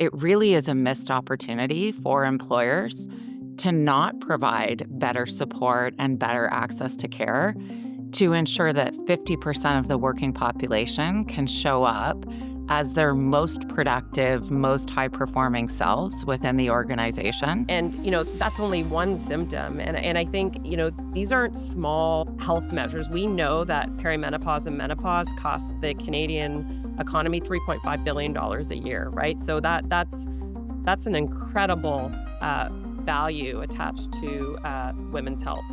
it really is a missed opportunity for employers to not provide better support and better access to care to ensure that 50% of the working population can show up as their most productive, most high-performing selves within the organization. And, that's only one symptom. And I think, these aren't small health measures. We know that perimenopause and menopause cost the Canadian economy $3.5 billion a year, right? So that's an incredible value attached to women's health.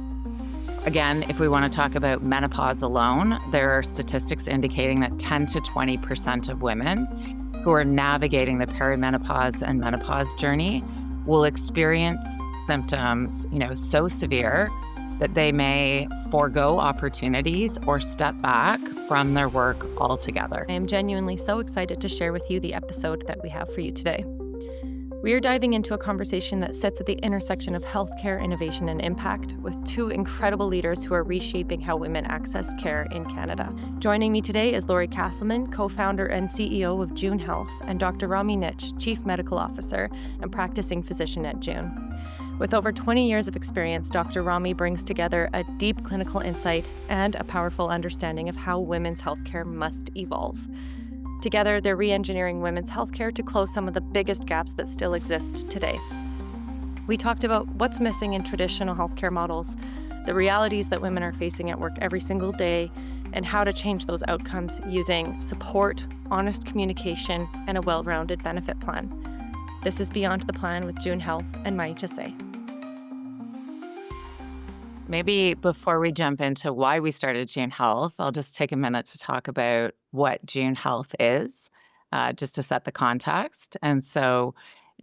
Again, if we want to talk about menopause alone, there are statistics indicating that 10 to 20% of women who are navigating the perimenopause and menopause journey will experience symptoms, so severe that they may forego opportunities or step back from their work altogether. I am genuinely so excited to share with you the episode that we have for you today. We are diving into a conversation that sits at the intersection of healthcare innovation and impact with two incredible leaders who are reshaping how women access care in Canada. Joining me today is Lori Casselman, co-founder and CEO of June Health, and Dr. Romy Nitsch, Chief Medical Officer and practicing physician at June. With over 20 years of experience, Dr. Romy brings together a deep clinical insight and a powerful understanding of how women's healthcare must evolve. Together, they're re-engineering women's healthcare to close some of the biggest gaps that still exist today. We talked about what's missing in traditional healthcare models, the realities that women are facing at work every single day, and how to change those outcomes using support, honest communication, and a well-rounded benefit plan. This is Beyond the Plan with June Health and myHSA. Maybe before we jump into why we started June Health, I'll just take a minute to talk about what June Health is, just to set the context. And so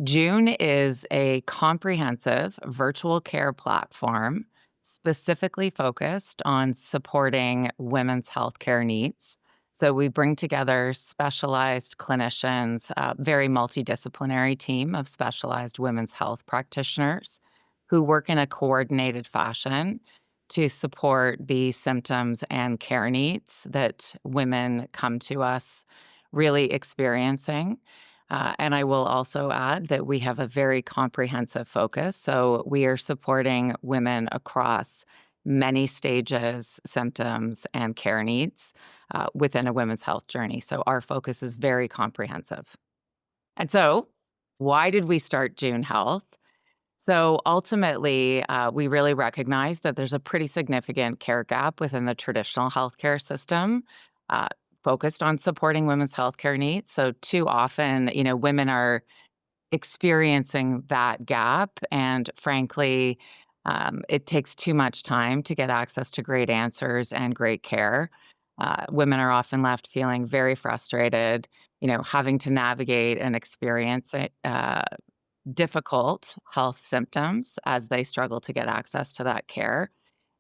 June is a comprehensive virtual care platform specifically focused on supporting women's healthcare needs. So we bring together specialized clinicians, a very multidisciplinary team of specialized women's health practitioners who work in a coordinated fashion to support the symptoms and care needs that women come to us really experiencing. And I will also add that we have a very comprehensive focus. So we are supporting women across many stages, symptoms, and care needs within a women's health journey. So our focus is very comprehensive. And so, why did we start June Health? So ultimately, we really recognize that there's a pretty significant care gap within the traditional healthcare system, uh, focused on supporting women's healthcare needs. So too often, women are experiencing that gap, and frankly, it takes too much time to get access to great answers and great care. Women are often left feeling very frustrated, having to navigate and experience difficult health symptoms as they struggle to get access to that care.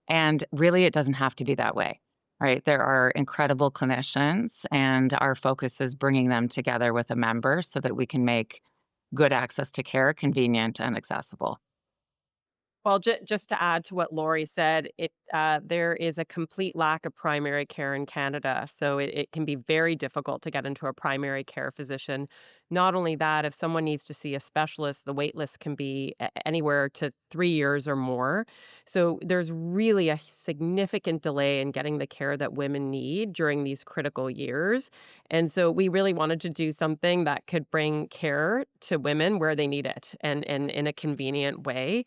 And really, it doesn't have to be that way, right? There are incredible clinicians, and our focus is bringing them together with a member so that we can make good access to care convenient and accessible. Well, just to add to what Lori said, there is a complete lack of primary care in Canada, so it can be very difficult to get into a primary care physician. Not only that, if someone needs to see a specialist, the wait list can be anywhere to 3 years or more. So there's really a significant delay in getting the care that women need during these critical years. And so we really wanted to do something that could bring care to women where they need it and in a convenient way.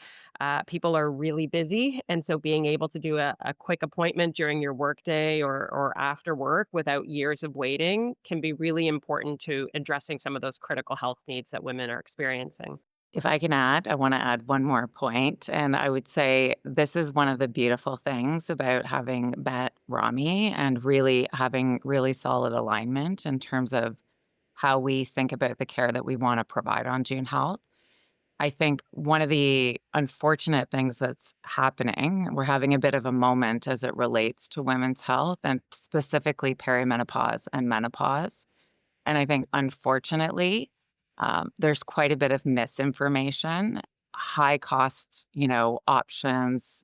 People are really busy, and so being able to do a quick appointment during your workday or after work without years of waiting can be really important to addressing some of those critical health needs that women are experiencing. If I can add, I want to add one more point, and I would say this is one of the beautiful things about having met Rami and really having really solid alignment in terms of how we think about the care that we want to provide on June Health. I think one of the unfortunate things that's happening, we're having a bit of a moment as it relates to women's health and specifically perimenopause and menopause. And I think, unfortunately, there's quite a bit of misinformation, high cost, options,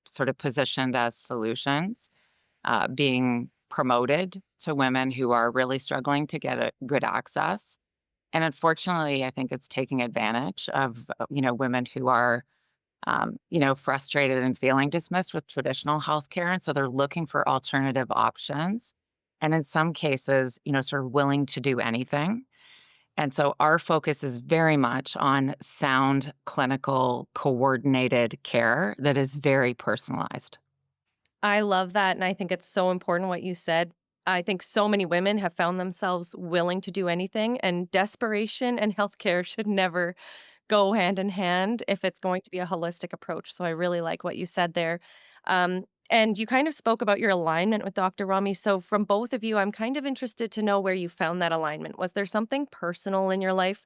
sort of positioned as solutions, being promoted to women who are really struggling to get a good access. And unfortunately, I think it's taking advantage of, women who are, frustrated and feeling dismissed with traditional healthcare. And so they're looking for alternative options. And in some cases, sort of willing to do anything. And so our focus is very much on sound, clinical, coordinated care that is very personalized. I love that, and I think it's so important what you said. I think so many women have found themselves willing to do anything, and desperation and healthcare should never go hand in hand if it's going to be a holistic approach. So I really like what you said there. And you kind of spoke about your alignment with Dr. Rami. So from both of you, I'm kind of interested to know where you found that alignment. Was there something personal in your life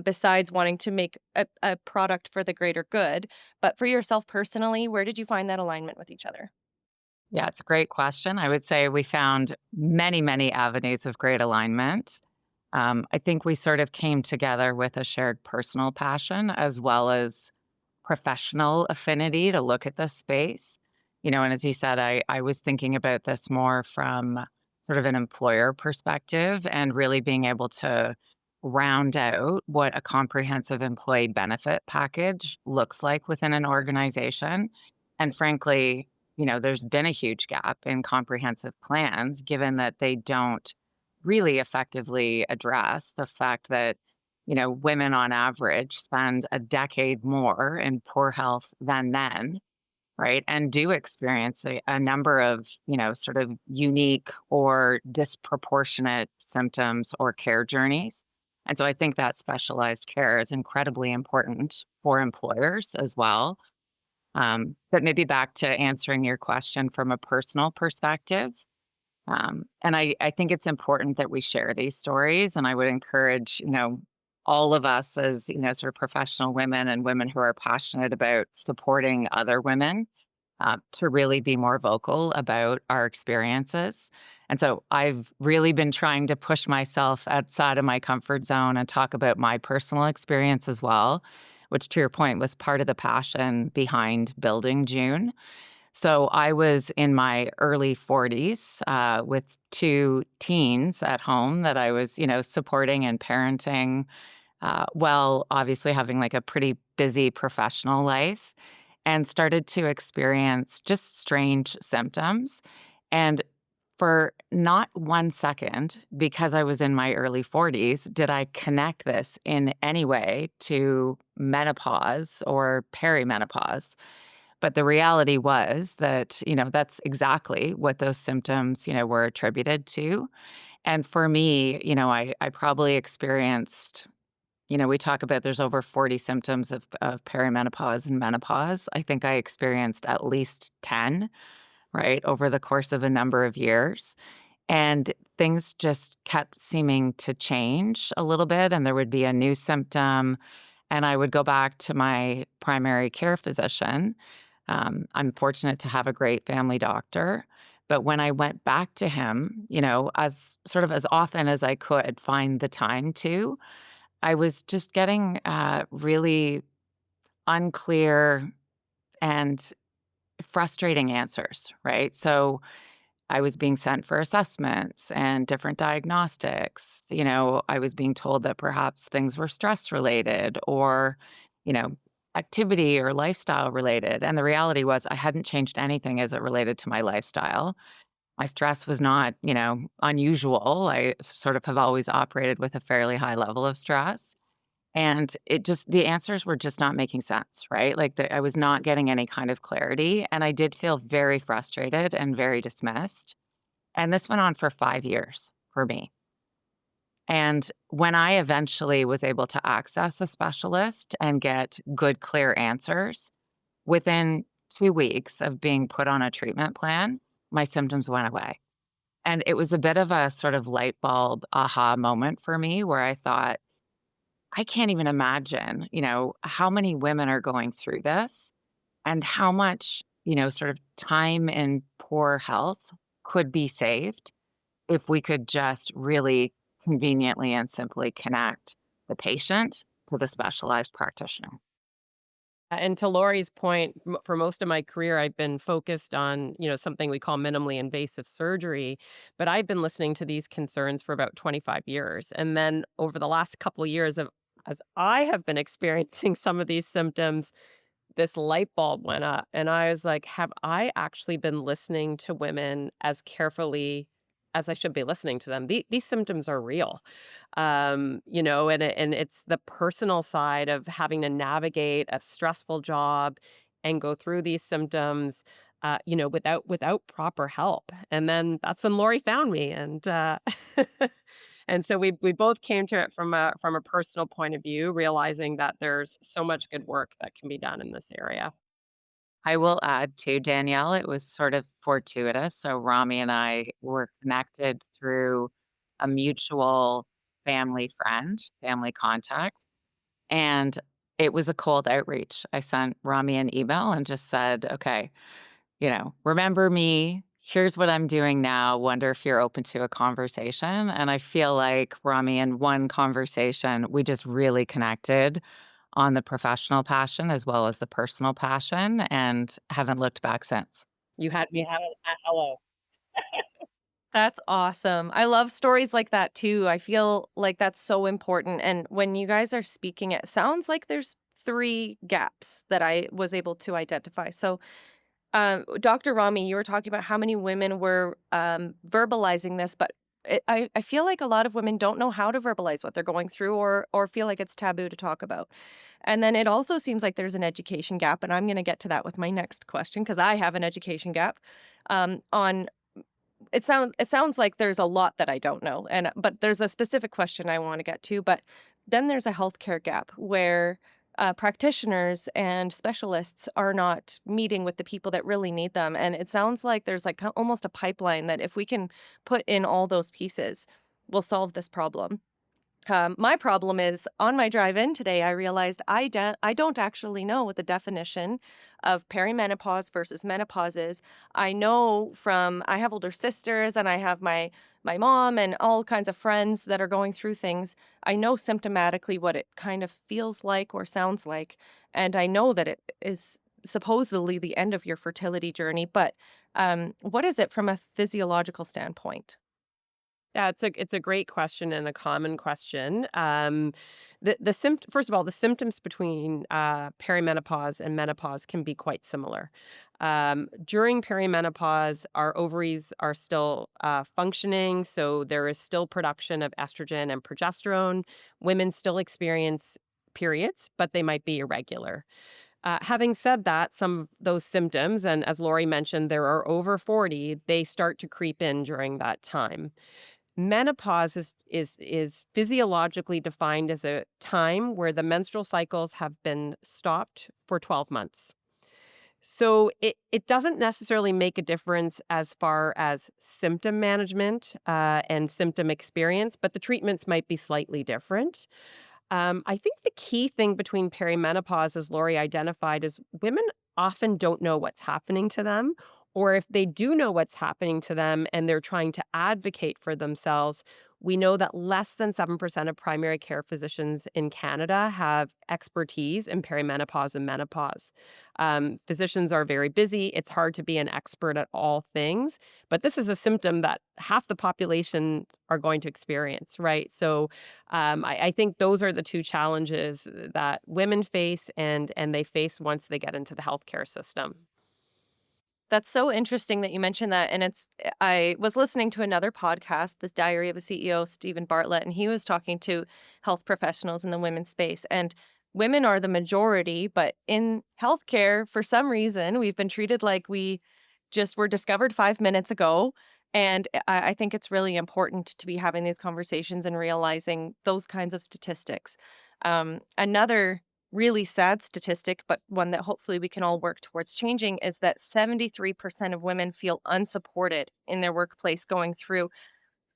besides wanting to make a product for the greater good? But for yourself personally, where did you find that alignment with each other? Yeah, it's a great question. I would say we found many, many avenues of great alignment. I think we sort of came together with a shared personal passion as well as professional affinity to look at this space. And as you said, I was thinking about this more from sort of an employer perspective and really being able to round out what a comprehensive employee benefit package looks like within an organization. And frankly, there's been a huge gap in comprehensive plans given that they don't really effectively address the fact that women on average spend a decade more in poor health than men, right? And do experience a number of, sort of unique or disproportionate symptoms or care journeys. And so I think that specialized care is incredibly important for employers as well. But maybe back to answering your question from a personal perspective. And I think it's important that we share these stories. And I would encourage, all of us as, sort of professional women and women who are passionate about supporting other women to really be more vocal about our experiences. And so I've really been trying to push myself outside of my comfort zone and talk about my personal experience as well, which to your point was part of the passion behind building June. So I was in my early 40s with two teens at home that I was, supporting and parenting while obviously having like a pretty busy professional life and started to experience just strange symptoms. And for not 1 second, because I was in my early 40s, did I connect this in any way to menopause or perimenopause. But the reality was that, that's exactly what those symptoms, were attributed to. And for me, I probably experienced, we talk about there's over 40 symptoms of perimenopause and menopause. I think I experienced at least 10, right, over the course of a number of years. And things just kept seeming to change a little bit. And there would be a new symptom. And I would go back to my primary care physician. I'm fortunate to have a great family doctor. But when I went back to him, as sort of as often as I could find the time to, I was just getting really unclear and frustrating answers, right? So I was being sent for assessments and different diagnostics. I was being told that perhaps things were stress related or, you know, activity or lifestyle related. And the reality was I hadn't changed anything as it related to my lifestyle. My stress was not, unusual. I sort of have always operated with a fairly high level of stress. And the answers were just not making sense, right? Like I was not getting any kind of clarity. And I did feel very frustrated and very dismissed. And this went on for 5 years for me. And when I eventually was able to access a specialist and get good, clear answers, within 2 weeks of being put on a treatment plan, my symptoms went away. And it was a bit of a sort of light bulb aha moment for me where I thought, I can't even imagine, how many women are going through this and how much, sort of time in poor health could be saved if we could just really conveniently and simply connect the patient to the specialized practitioner. And to Lori's point, for most of my career, I've been focused on, something we call minimally invasive surgery, but I've been listening to these concerns for about 25 years. And then over the last couple of years of as I have been experiencing some of these symptoms, this light bulb went up and I was like, have I actually been listening to women as carefully as I should be listening to them? These symptoms are real. And it's the personal side of having to navigate a stressful job and go through these symptoms, without proper help. And then that's when Lori found me, and and so we both came to it from a personal point of view, realizing that there's so much good work that can be done in this area. I will add too, Danielle, it was sort of fortuitous. So Rami and I were connected through a mutual family friend, family contact, and it was a cold outreach. I sent Rami an email and just said, "Okay, remember me. Here's what I'm doing now. Wonder if you're open to a conversation." And I feel like Rami, in one conversation, we just really connected on the professional passion as well as the personal passion and haven't looked back since. You had me at hello. That's awesome. I love stories like that too. I feel like that's so important. And when you guys are speaking, it sounds like there's three gaps that I was able to identify. So, Dr. Rami, you were talking about how many women were verbalizing this, but I feel like a lot of women don't know how to verbalize what they're going through, or feel like it's taboo to talk about. And then it also seems like there's an education gap, and I'm going to get to that with my next question because I have an education gap on it sounds like there's a lot that I don't know, and but there's a specific question I wanna get to, but then there's a healthcare gap where, practitioners and specialists are not meeting with the people that really need them, and it sounds like there's, like, almost a pipeline that if we can put in all those pieces, we'll solve this problem. My problem is on my drive in today, I realized I don't actually know what the definition of perimenopause versus menopause is. I have older sisters and I have my mom and all kinds of friends that are going through things. I know symptomatically what it kind of feels like or sounds like, and I know that it is supposedly the end of your fertility journey. But what is it from a physiological standpoint? Yeah, it's a great question and a common question. First of all, the symptoms between perimenopause and menopause can be quite similar. During perimenopause, our ovaries are still functioning, so there is still production of estrogen and progesterone. Women still experience periods, but they might be irregular. Having said that, some of those symptoms, and as Lori mentioned, there are over 40, they start to creep in during that time. Menopause is physiologically defined as a time where the menstrual cycles have been stopped for 12 months. So it doesn't necessarily make a difference as far as symptom management and symptom experience, but the treatments might be slightly different. I think the key thing between perimenopause, as Lori identified, is women often don't know what's happening to them. Or if they do know what's happening to them and they're trying to advocate for themselves, we know that less than 7% of primary care physicians in Canada have expertise in perimenopause and menopause. Physicians are very busy. It's hard to be an expert at all things, but this is a symptom that half the population are going to experience, right? So I think those are the two challenges that women face and they face once they get into the healthcare system. That's so interesting that you mentioned that, and I was listening to another podcast, this Diary of a CEO, Stephen Bartlett, and he was talking to health professionals in the women's space, and women are the majority, but in healthcare, for some reason, we've been treated like we just were discovered 5 minutes ago, and I think it's really important to be having these conversations and realizing those kinds of statistics. Another really sad statistic, but one that hopefully we can all work towards changing, is that 73% of women feel unsupported in their workplace going through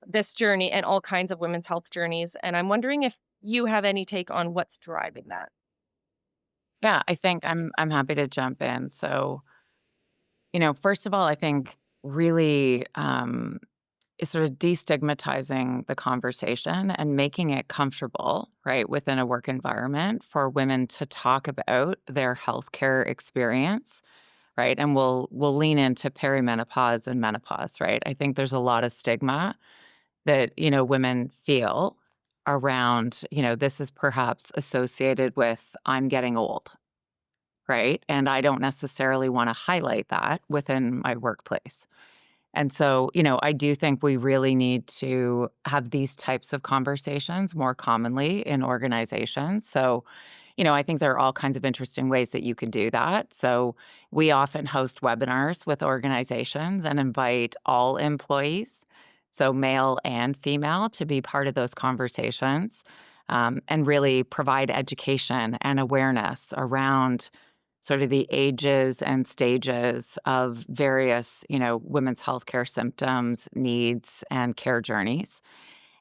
this journey and all kinds of women's health journeys. And I'm wondering if you have any take on what's driving that. Yeah, I think I'm happy to jump in. So, first of all, I think really sort of destigmatizing the conversation and making it comfortable, right, within a work environment for women to talk about their healthcare experience, right? And we'll lean into perimenopause and menopause, right? I think there's a lot of stigma that, women feel around, this is perhaps associated with I'm getting old, right? And I don't necessarily want to highlight that within my workplace. And so, I do think we really need to have these types of conversations more commonly in organizations. So, I think there are all kinds of interesting ways that you can do that. So, we often host webinars with organizations and invite all employees, so male and female, to be part of those conversations, and really provide education and awareness around sort of the ages and stages of various, women's healthcare symptoms, needs, and care journeys.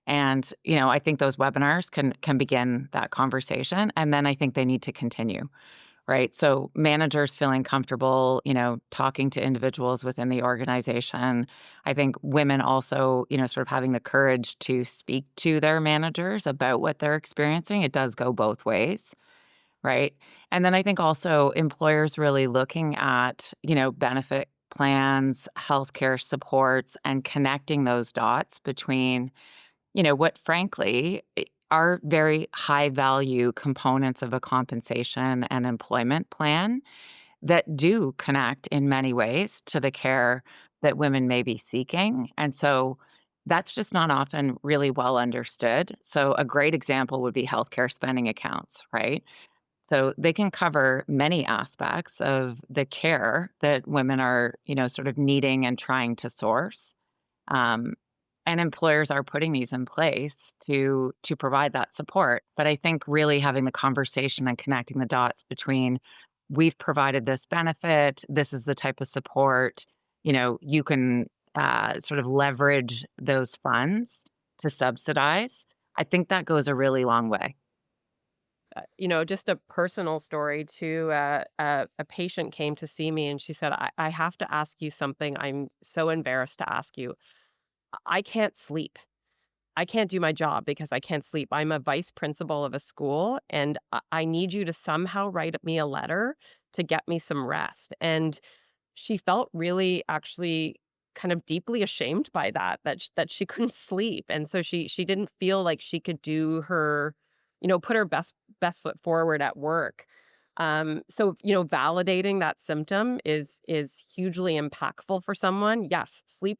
And, I think those webinars can begin that conversation, and then I think they need to continue, right? So managers feeling comfortable, talking to individuals within the organization. I think women also, sort of having the courage to speak to their managers about what they're experiencing. It does go both ways. Right? And then I think also employers really looking at, benefit plans, healthcare supports, and connecting those dots between, what frankly are very high value components of a compensation and employment plan that do connect in many ways to the care that women may be seeking. And so that's just not often really well understood. So a great example would be healthcare spending accounts, right? So they can cover many aspects of the care that women are, sort of needing and trying to source. Um, and employers are putting these in place to provide that support. But I think really having the conversation and connecting the dots between we've provided this benefit, this is the type of support, you can sort of leverage those funds to subsidize. I think that goes a really long way. Just a personal story too. A patient came to see me and she said, I have to ask you something. I'm so embarrassed to ask you. I can't sleep. I can't do my job because I can't sleep. I'm a vice principal of a school and I need you to somehow write me a letter to get me some rest. And she felt really actually kind of deeply ashamed by that she couldn't sleep, and so she didn't feel like she could do her put her best foot forward at work. So, validating that symptom is hugely impactful for someone. Yes, sleep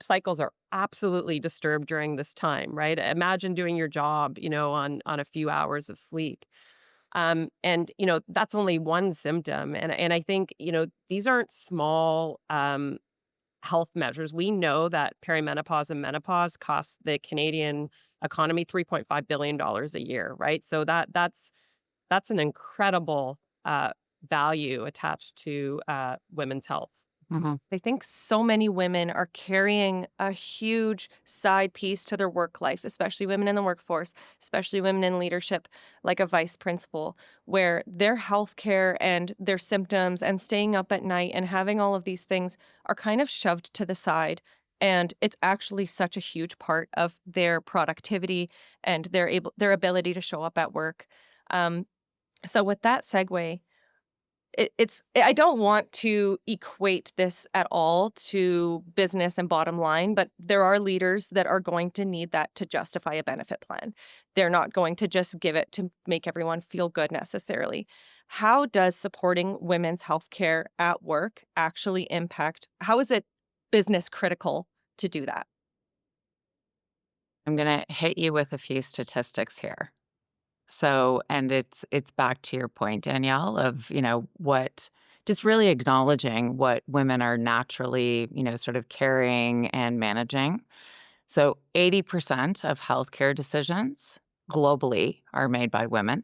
cycles are absolutely disturbed during this time, right? Imagine doing your job, on a few hours of sleep. And that's only one symptom. And I think, these aren't small health measures. We know that perimenopause and menopause costs the Canadian economy $3.5 billion a year, right? So that's an incredible value attached to women's health. Mhm. I think so many women are carrying a huge side piece to their work life, especially women in the workforce, especially women in leadership, like a vice principal, where their health care and their symptoms and staying up at night and having all of these things are kind of shoved to the side. And it's actually such a huge part of their productivity and their ability to show up at work. Um, so with that segue, I don't want to equate this at all to business and bottom line, but there are leaders that are going to need that to justify a benefit plan. They're not going to just give it to make everyone feel good necessarily. How does supporting women's healthcare at work actually impact? How is it business critical to do that? I'm gonna hit you with a few statistics here. So, and it's back to your point, Danielle, of, what just really acknowledging what women are naturally, sort of carrying and managing. So, 80% of healthcare decisions globally are made by women,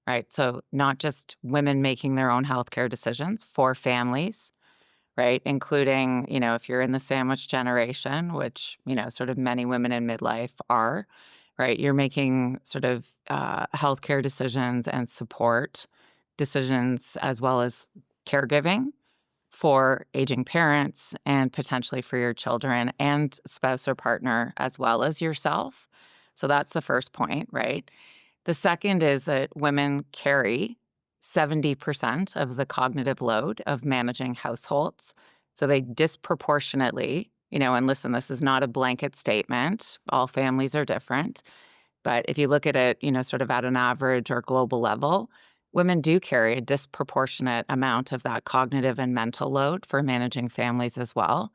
right? So, not just women making their own healthcare decisions for families, right? Including, if you're in the sandwich generation, which, sort of many women in midlife are, right? You're making sort of healthcare decisions and support decisions as well as caregiving for aging parents and potentially for your children and spouse or partner as well as yourself. So that's the first point, right? The second is that women carry 70% of the cognitive load of managing households. So they disproportionately, and listen, this is not a blanket statement. All families are different. But if you look at it, sort of at an average or global level, women do carry a disproportionate amount of that cognitive and mental load for managing families as well.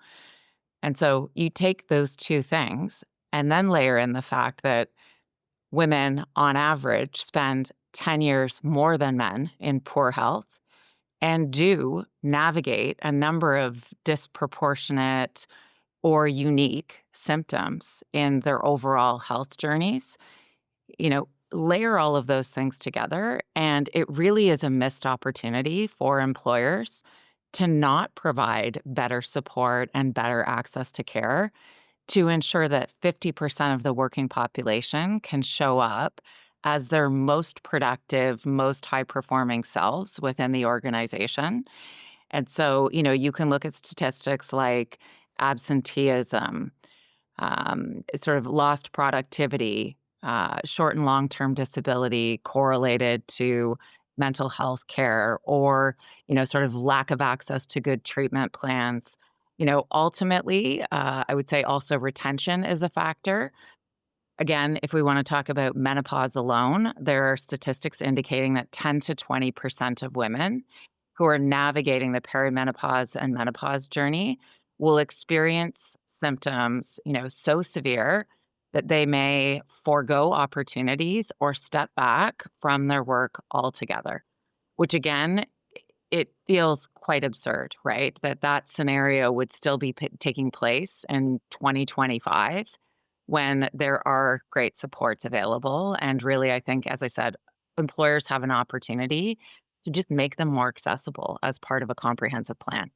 And so you take those two things and then layer in the fact that women, on average, spend 10 years more than men in poor health and do navigate a number of disproportionate or unique symptoms in their overall health journeys. Layer all of those things together, and it really is a missed opportunity for employers to not provide better support and better access to care to ensure that 50% of the working population can show up as their most productive, most high performing selves within the organization. And so, you can look at statistics like absenteeism, sort of lost productivity, short and long term disability correlated to mental health care, or sort of lack of access to good treatment plans. Ultimately, I would say also retention is a factor. Again, if we want to talk about menopause alone, there are statistics indicating that 10 to 20% of women who are navigating the perimenopause and menopause journey will experience symptoms, so severe that they may forego opportunities or step back from their work altogether, which again, it feels quite absurd, right? That scenario would still be taking place in 2025 when there are great supports available. And really, I think, as I said, employers have an opportunity to just make them more accessible as part of a comprehensive plan.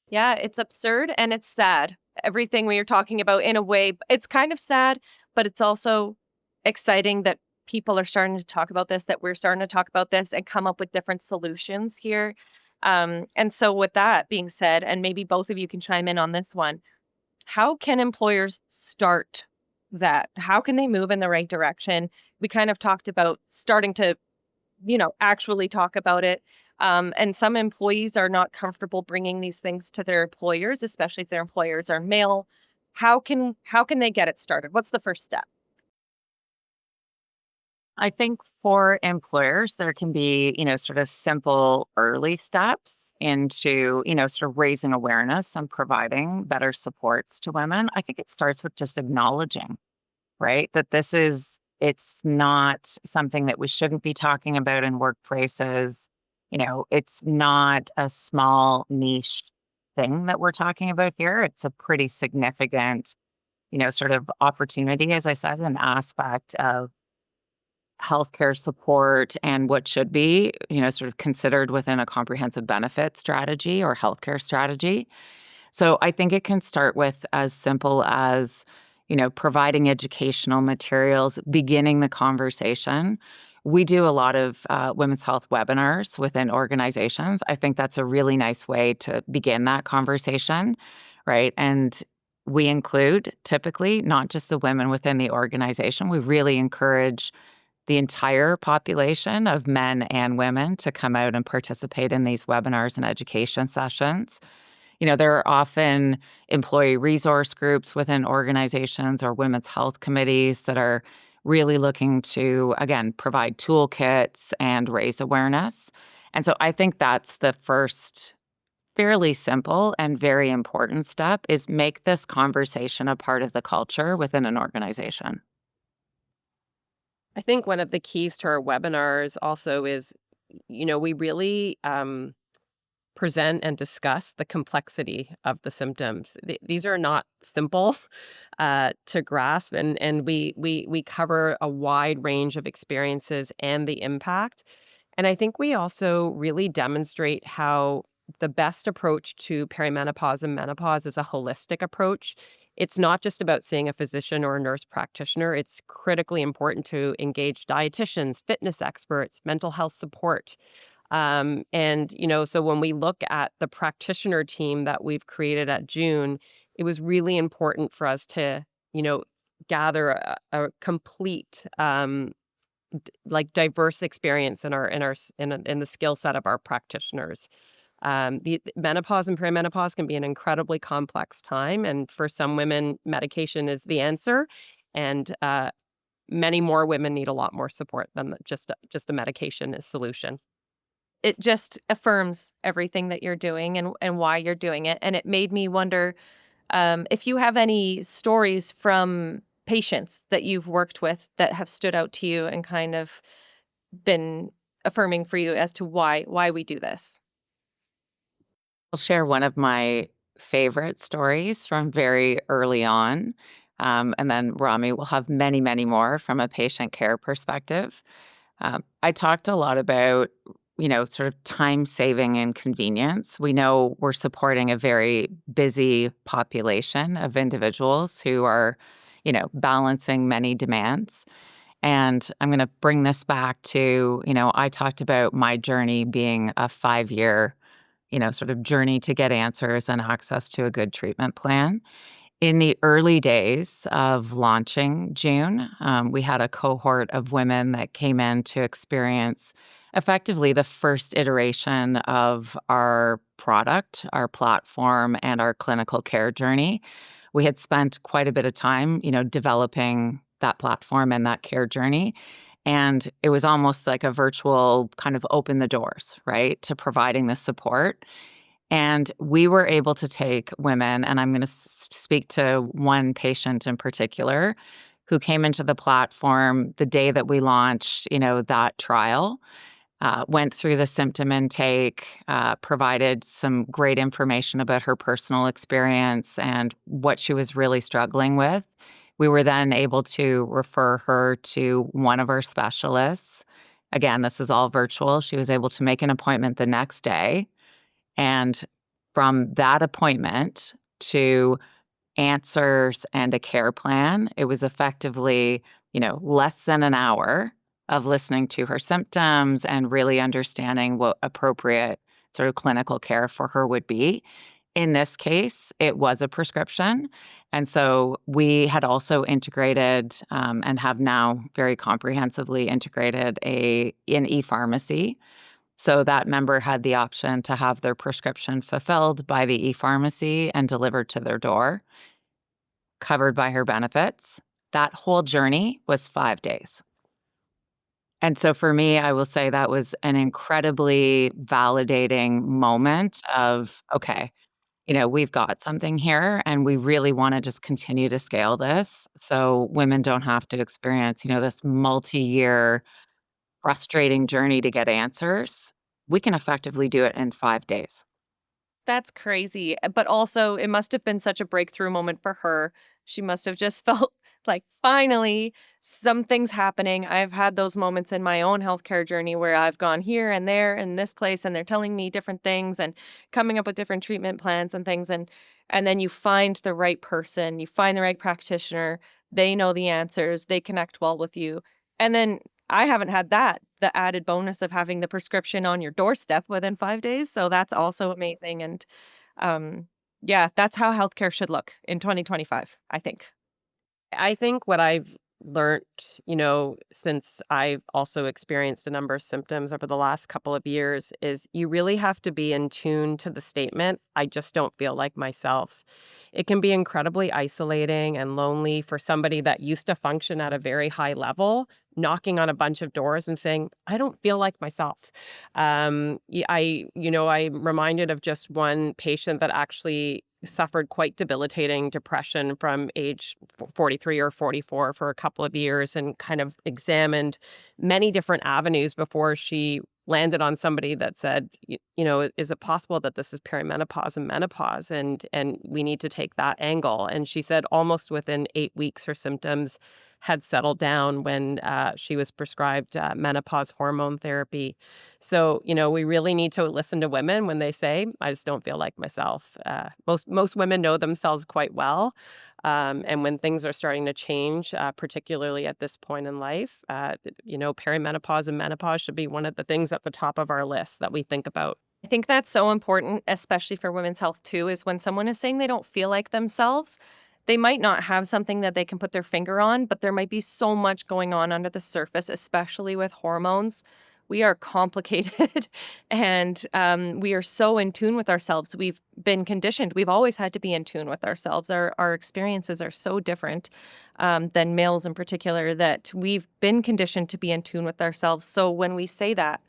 Yeah, it's absurd and it's sad. Everything we are talking about, in a way, it's kind of sad, but it's also exciting that people are starting to talk about this, that we're starting to talk about this and come up with different solutions here. And so, with that being said, and maybe both of you can chime in on this one, how can employers start that? How can they move in the right direction? We kind of talked about starting to actually talk about it. And some employees are not comfortable bringing these things to their employers, especially if their employers are male. How can they get it started? What's the first step? I think for employers, there can be, sort of simple early steps into, sort of raising awareness and providing better supports to women. I think it starts with just acknowledging, right? That it's not something that we shouldn't be talking about in workplaces. It's not a small niche thing that we're talking about here. It's a pretty significant, sort of opportunity, as I said, an aspect of healthcare support and what should be, sort of considered within a comprehensive benefit strategy or healthcare strategy. So I think it can start with as simple as, providing educational materials, beginning the conversation. We do a lot of women's health webinars within organizations. I think that's a really nice way to begin that conversation, right? And we include typically not just the women within the organization. We really encourage the entire population of men and women to come out and participate in these webinars and education sessions. There are often employee resource groups within organizations or women's health committees that are really looking to, again, provide toolkits and raise awareness. And so I think that's the first fairly simple and very important step is make this conversation a part of the culture within an organization. I think one of the keys to our webinars also is, we really present and discuss the complexity of the symptoms. These are not simple to grasp, and we cover a wide range of experiences and the impact. And I think we also really demonstrate how the best approach to perimenopause and menopause is a holistic approach. It's not just about seeing a physician or a nurse practitioner. It's critically important to engage dietitians, fitness experts, mental health support, So when we look at the practitioner team that we've created at June, it was really important for us to, you know, gather a complete, like diverse experience in the skill set of our practitioners. The menopause and perimenopause can be an incredibly complex time, and for some women, medication is the answer, and many more women need a lot more support than just a medication is solution. It just affirms everything that you're doing and why you're doing it. And it made me wonder if you have any stories from patients that you've worked with that have stood out to you and kind of been affirming for you as to why we do this. I'll share one of my favorite stories from very early on. And then Rami will have many, many more from a patient care perspective. I talked a lot about, sort of time saving and convenience. We know we're supporting a very busy population of individuals who are, balancing many demands. And I'm going to bring this back to, I talked about my journey being a 5-year, sort of journey to get answers and access to a good treatment plan. In the early days of launching June, we had a cohort of women that came in to experience effectively the first iteration of our product, our platform, and our clinical care journey. We had spent quite a bit of time, developing that platform and that care journey. And it was almost like a virtual kind of open the doors, right, to providing the support. And we were able to take women, and I'm going to speak to one patient in particular who came into the platform the day that we launched, that trial, went through the symptom intake, provided some great information about her personal experience and what she was really struggling with. We were then able to refer her to one of our specialists. Again, this is all virtual. She was able to make an appointment the next day. And from that appointment to answers and a care plan, it was effectively, less than an hour of listening to her symptoms and really understanding what appropriate sort of clinical care for her would be. In this case, it was a prescription. And so we had also integrated and have now very comprehensively integrated an e-pharmacy. So that member had the option to have their prescription fulfilled by the e-pharmacy and delivered to their door, covered by her benefits. That whole journey was 5 days. And so for me, I will say that was an incredibly validating moment of, okay, we've got something here and we really want to just continue to scale this so women don't have to experience, this multi-year frustrating journey to get answers. We can effectively do it in 5 days. That's crazy, but also it must have been such a breakthrough moment for her. She must have just felt like, "Finally, something's happening." I've had those moments in my own healthcare journey where I've gone here and there and this place, and they're telling me different things and coming up with different treatment plans and things, and then you find the right person, you find the right practitioner, they know the answers, they connect well with you, and then I haven't had that, the added bonus of having the prescription on your doorstep within 5 days, so that's also amazing, and, yeah, that's how healthcare should look in 2025, I think. I think what I've learned, since I've also experienced a number of symptoms over the last couple of years, is you really have to be in tune to the statement, "I just don't feel like myself." It can be incredibly isolating and lonely for somebody that used to function at a very high level, knocking on a bunch of doors and saying, "I don't feel like myself." I'm reminded of just one patient that actually suffered quite debilitating depression from age 43 or 44 for a couple of years and kind of examined many different avenues before she landed on somebody that said, is it possible that this is perimenopause and menopause and we need to take that angle? And she said almost within 8 weeks, her symptoms had settled down when she was prescribed menopause hormone therapy. So, we really need to listen to women when they say, "I just don't feel like myself." Most women know themselves quite well, And when things are starting to change, particularly at this point in life, perimenopause and menopause should be one of the things at the top of our list that we think about. I think that's so important, especially for women's health too, is when someone is saying they don't feel like themselves, they might not have something that they can put their finger on, but there might be so much going on under the surface, especially with hormones. We are complicated and we are so in tune with ourselves. We've been conditioned. We've always had to be in tune with ourselves. Our experiences are so different than males in particular that we've been conditioned to be in tune with ourselves. So when we say that,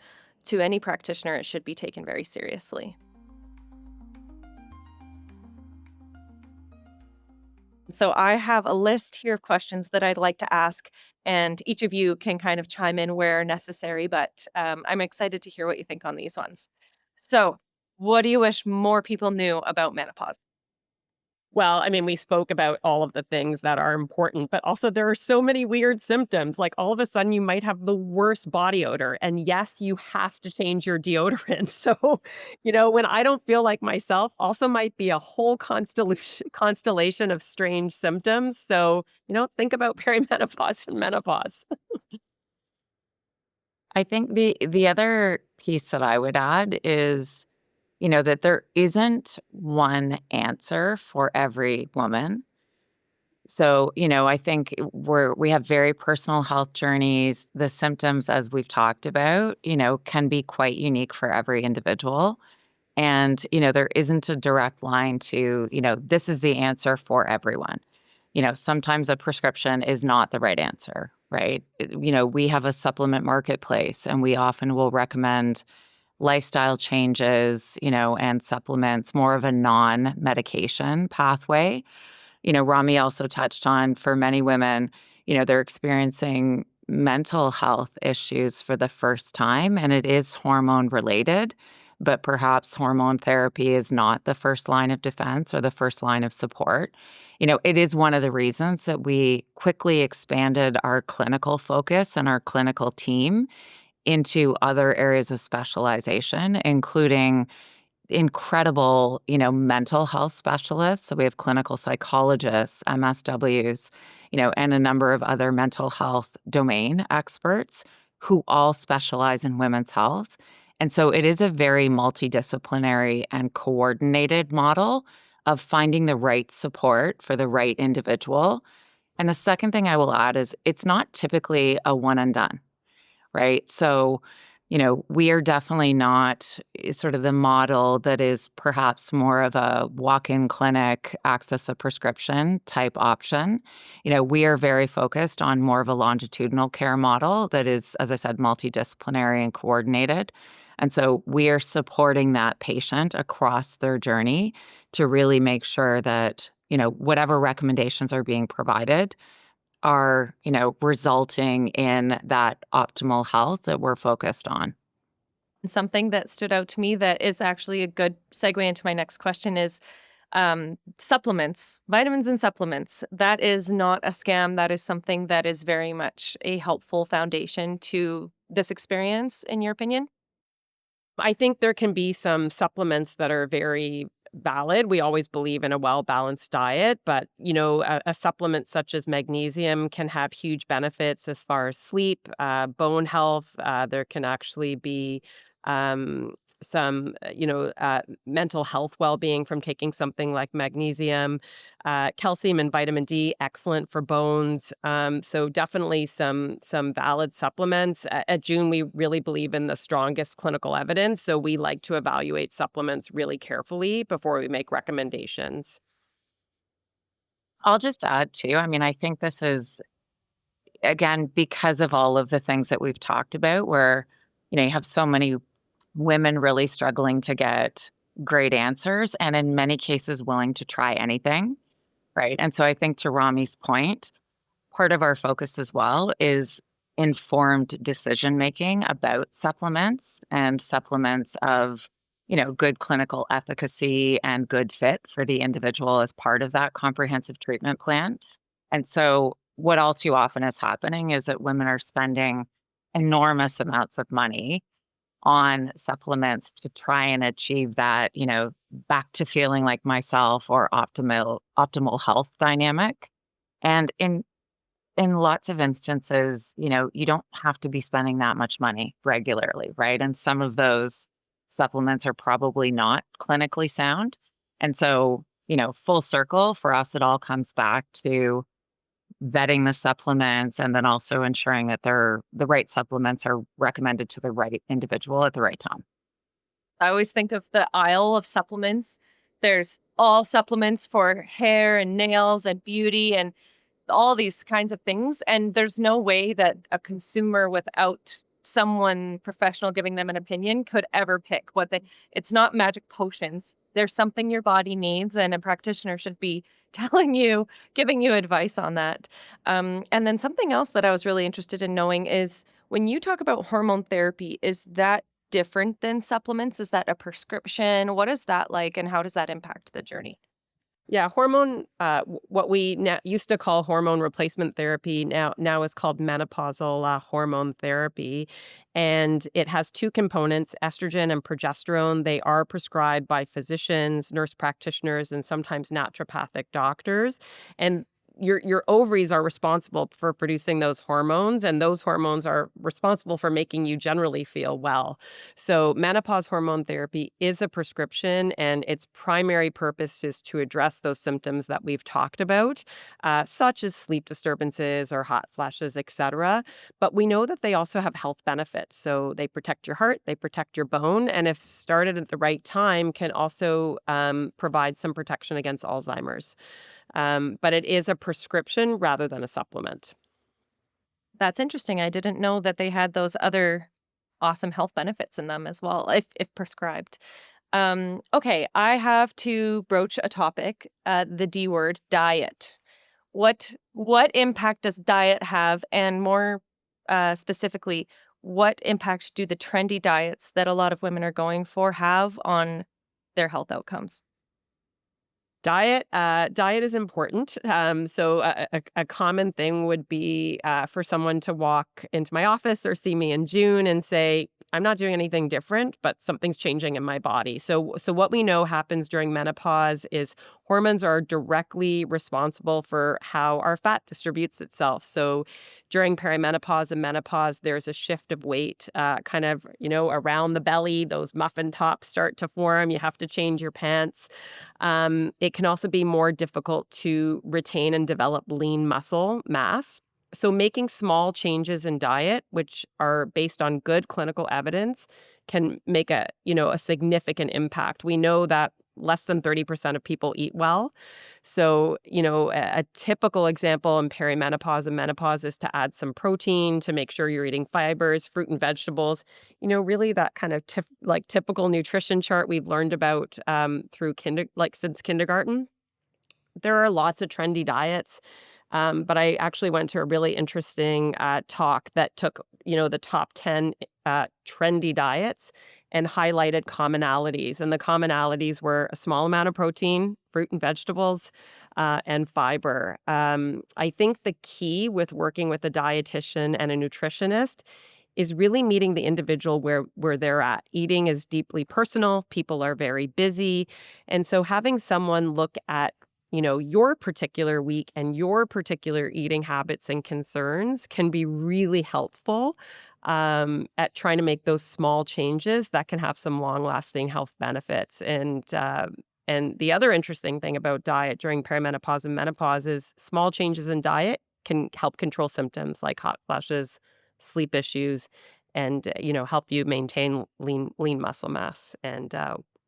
to any practitioner, it should be taken very seriously. So I have a list here of questions that I'd like to ask, and each of you can kind of chime in where necessary, but I'm excited to hear what you think on these ones. So, what do you wish more people knew about menopause? Well, I mean, we spoke about all of the things that are important, but also there are so many weird symptoms. Like all of a sudden, you might have the worst body odor. And yes, you have to change your deodorant. So, when I don't feel like myself, also might be a whole constellation of strange symptoms. So, think about perimenopause and menopause. I think the other piece that I would add is, that there isn't one answer for every woman. So, I think we have very personal health journeys. The symptoms, as we've talked about, can be quite unique for every individual. And, there isn't a direct line to, this is the answer for everyone. Sometimes a prescription is not the right answer, right? We have a supplement marketplace and we often will recommend lifestyle changes, and supplements, more of a non-medication pathway. Rami also touched on for many women, they're experiencing mental health issues for the first time, and it is hormone related, but perhaps hormone therapy is not the first line of defense or the first line of support. It is one of the reasons that we quickly expanded our clinical focus and our clinical team into other areas of specialization, including incredible, mental health specialists. So we have clinical psychologists, MSWs, and a number of other mental health domain experts who all specialize in women's health. And so it is a very multidisciplinary and coordinated model of finding the right support for the right individual. And the second thing I will add is it's not typically a one and done, right? So, we are definitely not sort of the model that is perhaps more of a walk-in clinic, access a prescription type option. We are very focused on more of a longitudinal care model that is, as I said, multidisciplinary and coordinated. And so we are supporting that patient across their journey to really make sure that, whatever recommendations are being provided are, resulting in that optimal health that we're focused on. And something that stood out to me that is actually a good segue into my next question is supplements, vitamins and supplements. That is not a scam. That is something that is very much a helpful foundation to this experience, in your opinion. I think there can be some supplements that are very valid. We always believe in a well-balanced diet, but a supplement such as magnesium can have huge benefits as far as sleep, bone health. There can actually be um, some, mental health well-being from taking something like magnesium. Calcium and vitamin D, excellent for bones. So definitely some valid supplements. At June, we really believe in the strongest clinical evidence, so we like to evaluate supplements really carefully before we make recommendations. I'll just add too, I mean, I think this is, again, because of all of the things that we've talked about, where, you have so many women really struggling to get great answers and in many cases willing to try anything, right? And so I think to Rami's point, part of our focus as well is informed decision making about supplements and supplements of, good clinical efficacy and good fit for the individual as part of that comprehensive treatment plan. And so what all too often is happening is that women are spending enormous amounts of money on supplements to try and achieve that, back to feeling like myself or optimal health dynamic. And in lots of instances, you don't have to be spending that much money regularly, right? And some of those supplements are probably not clinically sound. And so, full circle for us, it all comes back to vetting the supplements and then also ensuring that the right supplements are recommended to the right individual at the right time. I always think of the aisle of supplements. There's all supplements for hair and nails and beauty and all these kinds of things. And there's no way that a consumer without someone professional giving them an opinion could ever pick it's not magic potions. There's something your body needs, and a practitioner should be telling you, giving you advice on that. And then something else that I was really interested in knowing is when you talk about hormone therapy, is that different than supplements? Is that a prescription? What is that like, and how does that impact the journey? Yeah, what we used to call hormone replacement therapy now is called menopausal hormone therapy, and it has two components: estrogen and progesterone. They are prescribed by physicians, nurse practitioners, and sometimes naturopathic doctors. And your ovaries are responsible for producing those hormones, and those hormones are responsible for making you generally feel well. So, menopause hormone therapy is a prescription, and its primary purpose is to address those symptoms that we've talked about, such as sleep disturbances or hot flashes, etc. But we know that they also have health benefits. So, they protect your heart, they protect your bone, and if started at the right time, can also provide some protection against Alzheimer's. But it is a prescription rather than a supplement. That's interesting. I didn't know that they had those other awesome health benefits in them as well, if prescribed. Okay, I have to broach a topic, the D word, diet. What impact does diet have, and more specifically, what impact do the trendy diets that a lot of women are going for have on their health outcomes? Diet is important. So a common thing would be for someone to walk into my office or see me in June and say, "I'm not doing anything different, but something's changing in my body." So what we know happens during menopause is hormones are directly responsible for how our fat distributes itself. So during perimenopause and menopause, there's a shift of weight, kind of around the belly. Those muffin tops start to form. You have to change your pants. It can also be more difficult to retain and develop lean muscle mass. So making small changes in diet, which are based on good clinical evidence, can make a significant impact. We know that less than 30% of people eat well. So, a typical example in perimenopause and menopause is to add some protein, to make sure you're eating fibers, fruit and vegetables, really that kind of typical nutrition chart we've learned about through since kindergarten. There are lots of trendy diets, but I actually went to a really interesting talk that took, the top 10 trendy diets and highlighted commonalities. And the commonalities were a small amount of protein, fruit and vegetables, and fiber. I think the key with working with a dietitian and a nutritionist is really meeting the individual where they're at. Eating is deeply personal. People are very busy. And so having someone look at your particular week and your particular eating habits and concerns can be really helpful at trying to make those small changes that can have some long-lasting health benefits. And the other interesting thing about diet during perimenopause and menopause is small changes in diet can help control symptoms like hot flashes, sleep issues, and help you maintain lean muscle mass and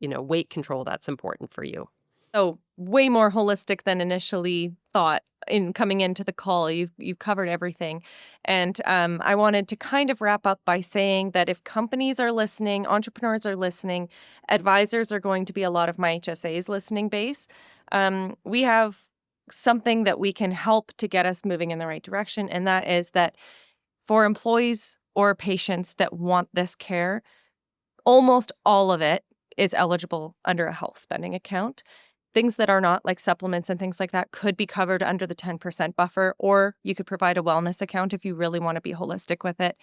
weight control that's important for you. So way more holistic than initially thought in coming into the call. You've covered everything. And I wanted to kind of wrap up by saying that if companies are listening, entrepreneurs are listening, advisors are going to be a lot of myHSA's listening base. We have something that we can help to get us moving in the right direction. And that is that for employees or patients that want this care, almost all of it is eligible under a health spending account. things that are not like supplements and things like that could be covered under the 10% buffer, or you could provide a wellness account if you really want to be holistic with it.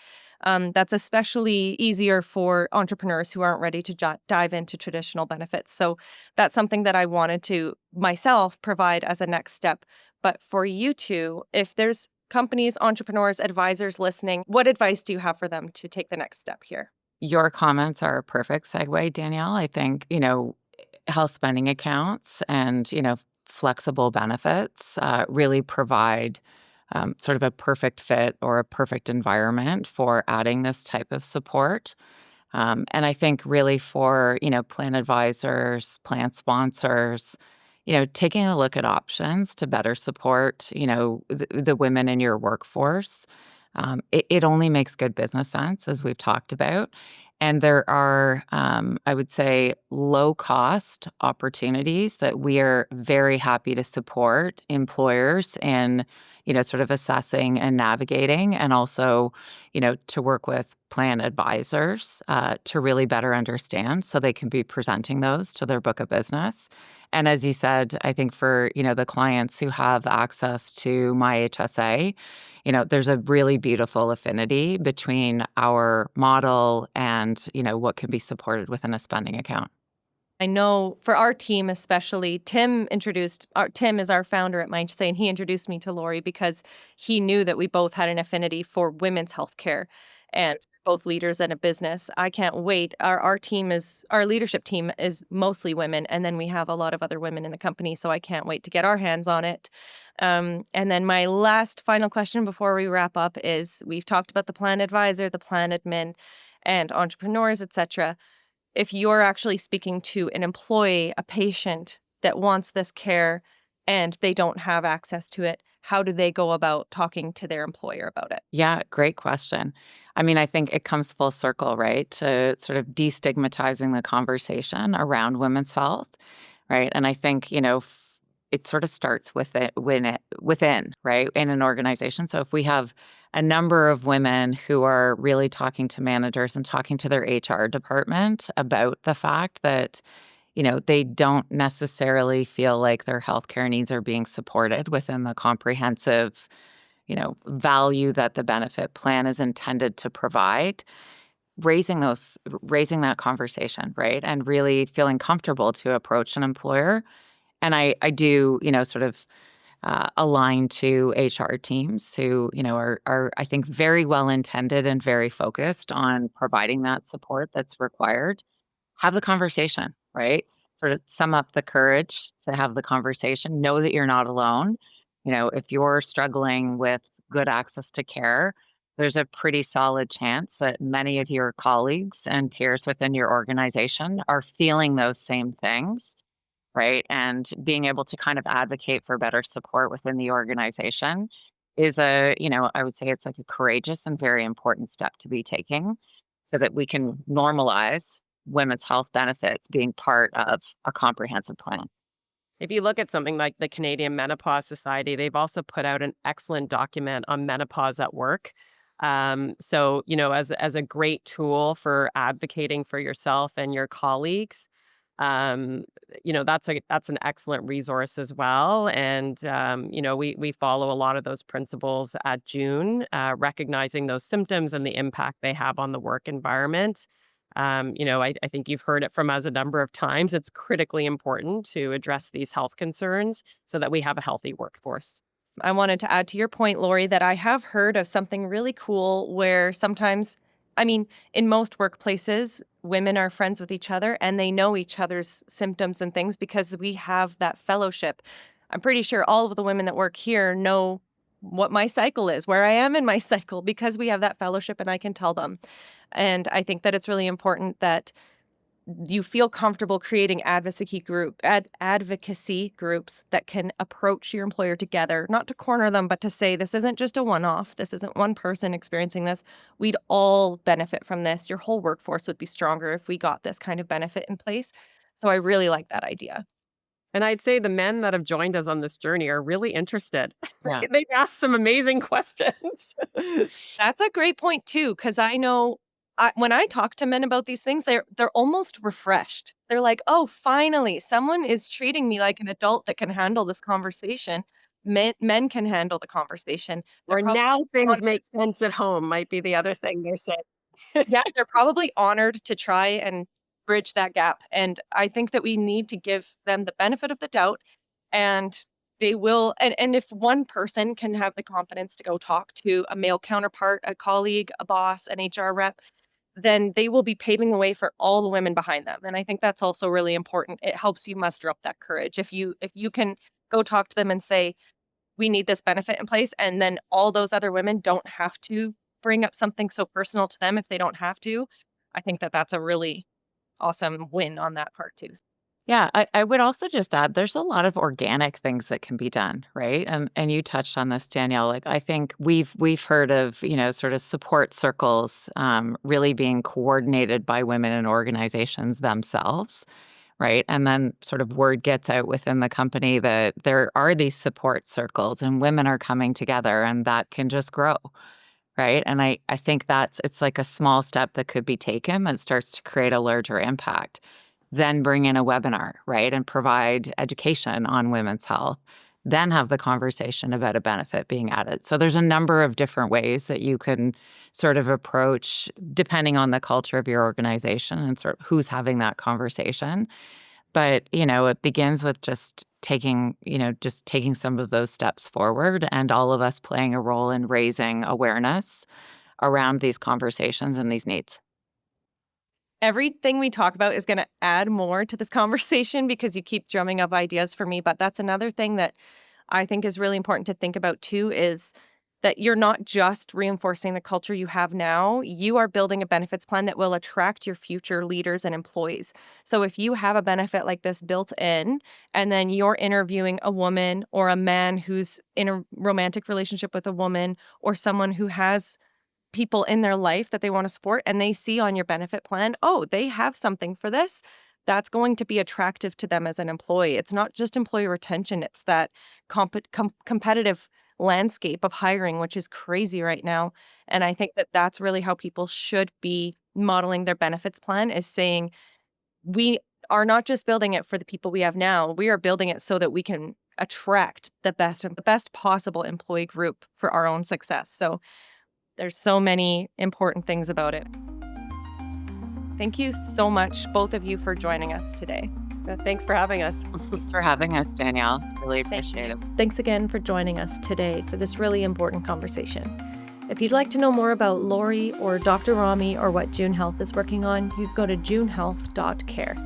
That's especially easier for entrepreneurs who aren't ready to dive into traditional benefits. So that's something that I wanted to myself provide as a next step. But for you two, if there's companies, entrepreneurs, advisors listening, what advice do you have for them to take the next step here? Your comments are a perfect segue, Danielle. I think, health spending accounts and, flexible benefits really provide sort of a perfect fit or a perfect environment for adding this type of support. And I think really for, plan advisors, plan sponsors, taking a look at options to better support, the women in your workforce. It only makes good business sense, as we've talked about. And there are, I would say, low cost opportunities that we are very happy to support employers in, sort of assessing and navigating, and also, to work with plan advisors to really better understand so they can be presenting those to their book of business. And as you said, I think for, the clients who have access to myHSA, there's a really beautiful affinity between our model and, what can be supported within a spending account. I know for our team especially, Tim is our founder at myHSA, and he introduced me to Lori because he knew that we both had an affinity for women's healthcare and both leaders in a business. I can't wait. Our leadership team is mostly women, and then we have a lot of other women in the company, so I can't wait to get our hands on it. And then my last final question before we wrap up is, we've talked about the plan advisor, the plan admin, and entrepreneurs, etc. If you're actually speaking to an employee, a patient that wants this care and they don't have access to it, how do they go about talking to their employer about it? Yeah, great question. I mean, I think it comes full circle, right, to sort of destigmatizing the conversation around women's health, right? And I think, it sort of starts with it within, right, in an organization. So if we have a number of women who are really talking to managers and talking to their HR department about the fact that, they don't necessarily feel like their healthcare needs are being supported within the comprehensive, value that the benefit plan is intended to provide, raising that conversation, right? And really feeling comfortable to approach an employer. And I do, sort of align to HR teams who, are I think very well intended and very focused on providing that support that's required. Have the conversation, right? Sort of sum up the courage to have the conversation. Know that you're not alone. If you're struggling with good access to care, there's a pretty solid chance that many of your colleagues and peers within your organization are feeling those same things, right? And being able to kind of advocate for better support within the organization is I would say it's like a courageous and very important step to be taking so that we can normalize women's health benefits being part of a comprehensive plan. If you look at something like the Canadian Menopause Society, they've also put out an excellent document on menopause at work. So, as a great tool for advocating for yourself and your colleagues, um, that's an excellent resource as well. And we follow a lot of those principles at June, recognizing those symptoms and the impact they have on the work environment. I think you've heard it from us a number of times. It's critically important to address these health concerns so that we have a healthy workforce. I wanted to add to your point, Lori, that I have heard of something really cool where sometimes, I mean, in most workplaces, women are friends with each other and they know each other's symptoms and things because we have that fellowship. I'm pretty sure all of the women that work here know what my cycle is, where I am in my cycle, because we have that fellowship and I can tell them. And I think that it's really important that you feel comfortable creating advocacy groups that can approach your employer together, not to corner them, but to say, this isn't just a one-off. This isn't one person experiencing this. We'd all benefit from this. Your whole workforce would be stronger if we got this kind of benefit in place. So I really like that idea. And I'd say the men that have joined us on this journey are really interested. Yeah. They've asked some amazing questions. That's a great point too, because I know when I talk to men about these things, they're almost refreshed. They're like, "Oh, finally, someone is treating me like an adult that can handle this conversation. Men can handle the conversation." They're Or probably now hon things make sense at home might be the other thing they're saying. yeah, they're probably honored to try and bridge that gap, and I think that we need to give them the benefit of the doubt, and they will, and if one person can have the confidence to go talk to a male counterpart, a colleague, a boss, an HR rep, then they will be paving the way for all the women behind them, and I think that's also really important. It helps you muster up that courage. If you can go talk to them and say, "We need this benefit in place," and then all those other women don't have to bring up something so personal to them if they don't have to, I think that that's a really awesome win on that part too. Yeah, I would also just add there's a lot of organic things that can be done, right? And you touched on this, Danielle. Like I think we've heard of, sort of support circles really being coordinated by women in organizations themselves, right? And then sort of word gets out within the company that there are these support circles and women are coming together and that can just grow. Right. And I think it's like a small step that could be taken that starts to create a larger impact. Then bring in a webinar, right? And provide education on women's health. Then have the conversation about a benefit being added. So there's a number of different ways that you can sort of approach depending on the culture of your organization and sort of who's having that conversation. But, it begins with just taking some of those steps forward and all of us playing a role in raising awareness around these conversations and these needs. Everything we talk about is gonna add more to this conversation because you keep drumming up ideas for me, but that's another thing that I think is really important to think about too is that you're not just reinforcing the culture you have now, you are building a benefits plan that will attract your future leaders and employees. So if you have a benefit like this built in, and then you're interviewing a woman or a man who's in a romantic relationship with a woman or someone who has people in their life that they want to support and they see on your benefit plan, oh, they have something for this, that's going to be attractive to them as an employee. It's not just employee retention, it's that competitive landscape of hiring, which is crazy right now. And I think that that's really how people should be modeling their benefits plan is saying, we are not just building it for the people we have now, we are building it so that we can attract the best and the best possible employee group for our own success. So there's so many important things about it. Thank you so much, both of you, for joining us today. Thanks for having us. Thanks for having us, Danielle. Really appreciate it. Thanks again for joining us today for this really important conversation. If you'd like to know more about Lori or Dr. Romy or what June Health is working on, you go to junehealth.care.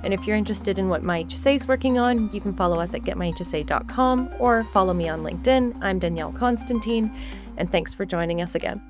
And if you're interested in what myHSA is working on, you can follow us at getmyhsa.com or follow me on LinkedIn. I'm Danielle Constantine, and thanks for joining us again.